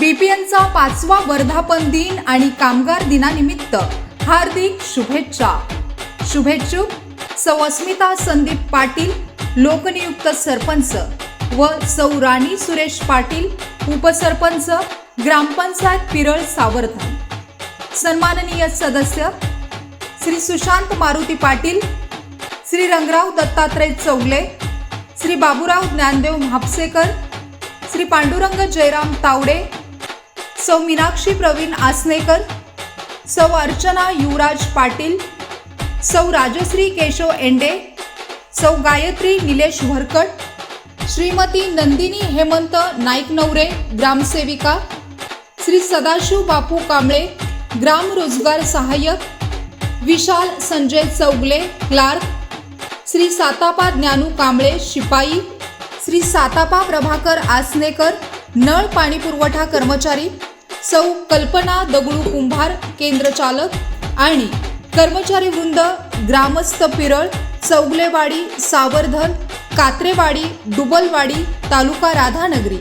बीपीएलचा 5वा वर्धापन दिन आणि कामगार दिनानिमित्त हार्दिक शुभेच्छा. शुभेच्छुक सौ अस्मिता संदीप पाटील, लोकनियुक्त सरपंच, व सौ राणी सुरेश पाटील, उपसरपंच, ग्रामपंचायत पिरळ सावरधन. सन्माननीय सदस्य श्री सुशांत मारुती पाटील, श्री रंगराव दत्तात्रय चौगले, श्री बाबूराव ज्ञानदेव म्हापसेकर, श्री पांडुरंग जयराम तावडे, सौ मीनाक्षी प्रवीण आसनेकर, सौ अर्चना युवराज पाटील, सौ राजश्री केशव एंडे, सौ गायत्री निलेश भरकट, श्रीमती नंदिनी हेमंत नाईक नवरे, ग्रामसेविका, श्री सदाशिव बापू कांबळे, ग्राम रोजगार सहाय्यक, विशाल संजय चौगले, क्लार्क, श्री सातापा ज्ञानू कांबळे, शिपाई, श्री सातापा प्रभाकर आसनेकर, नळ पाणी पुरवठा कर्मचारी, सौ कल्पना दगडू कुंभार, केंद्र चालक आणि कर्मचारी वृंद, ग्रामस्थ पिरळ, चौगलेवाडी, सावरधन, कात्रेवाडी, डुबलवाडी, तालुका राधानगरी.